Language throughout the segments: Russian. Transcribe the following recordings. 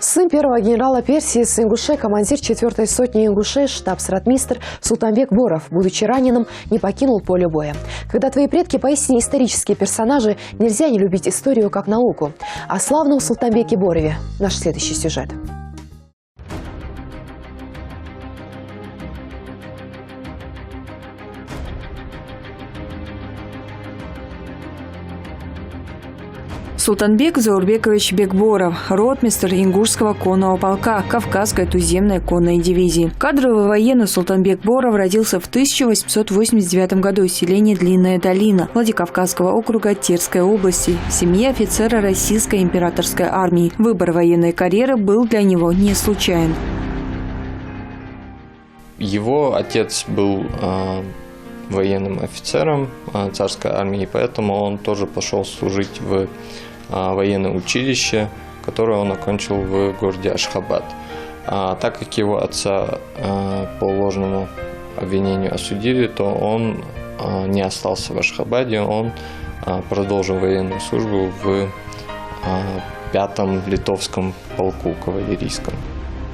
Сын первого генерала Персии с Ингушей, командир 4-й сотни Ингушей, штабс-ротмистр Султанбек Боров, будучи раненым, не покинул поле боя. Когда твои предки поистине исторические персонажи, нельзя не любить историю как науку. О славном Султанбеке Борове наш следующий сюжет. Султанбек Заурбекович Бекборов, ротмистр Ингушского конного полка Кавказской туземной конной дивизии. Кадровый военный Султанбек Боров родился в 1889 году в селении Длинная долина Владикавказского округа Терской области в семье офицера Российской императорской армии. Выбор военной карьеры был для него не случайен. Его отец был военным офицером царской армии, поэтому он тоже пошел служить в военное училище, которое он окончил в городе Ашхабад. Так как его отца по ложному обвинению осудили, то он не остался в Ашхабаде, он продолжил военную службу в 5-м литовском полку кавалерийском.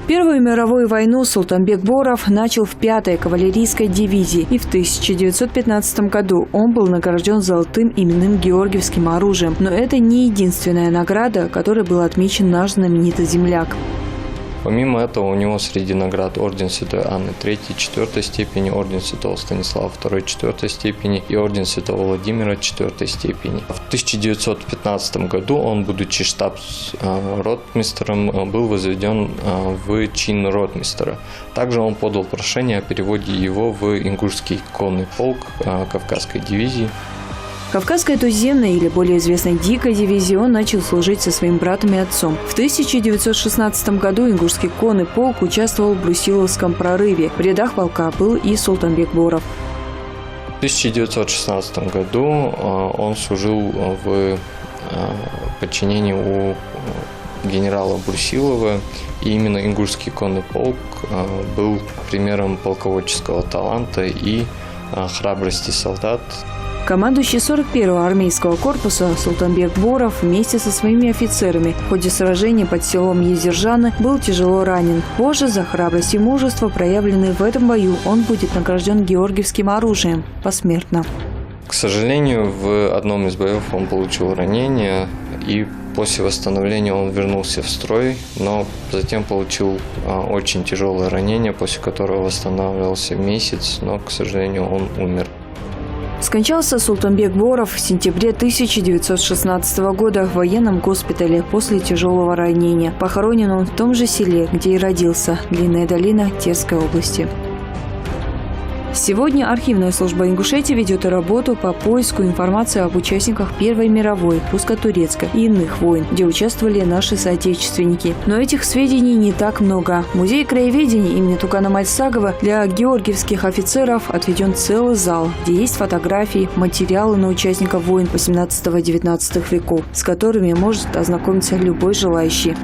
Первую мировую войну Султанбек Боров начал в 5-й кавалерийской дивизии, и в 1915 году он был награжден золотым именным георгиевским оружием. Но это не единственная награда, которой был отмечен наш знаменитый земляк. Помимо этого, у него среди наград орден Святой Анны 3-й, 4-й степени, орден Святого Станислава 2-й, 4-й степени и орден Святого Владимира 4-й степени. В 1915 году он, будучи штабс-ротмистром, был возведен в чин ротмистра. Также он подал прошение о переводе его в Ингушский конный полк Кавказской дивизии. В Кавказской туземной, или более известной дикой дивизии, он начал служить со своим братом и отцом. В 1916 году Ингушский конный полк участвовал в Брусиловском прорыве. В рядах полка был и Султанбек Боров. В 1916 году он служил в подчинении у генерала Брусилова, и именно Ингушский конный полк был примером полководческого таланта и храбрости солдат. Командующий 41-го армейского корпуса Султанбек Боров вместе со своими офицерами в ходе сражения под селом Езержаны был тяжело ранен. Позже за храбрость и мужество, проявленные в этом бою, он будет награжден георгиевским оружием посмертно. К сожалению, в одном из боев он получил ранение, и после восстановления он вернулся в строй, но затем получил очень тяжелое ранение, после которого восстанавливался месяц, но, к сожалению, он умер. Скончался Султанбек Боров в сентябре 1916 года в военном госпитале после тяжелого ранения. Похоронен он в том же селе, где и родился – Длинная долина Терской области. Сегодня архивная служба Ингушетии ведет работу по поиску информации об участниках Первой мировой, русско-турецкой и иных войн, где участвовали наши соотечественники. Но этих сведений не так много. В Музее краеведения имени Тукана Мальсагова для георгиевских офицеров отведен целый зал, где есть фотографии, материалы на участников войн 18-19 веков, с которыми может ознакомиться любой желающий.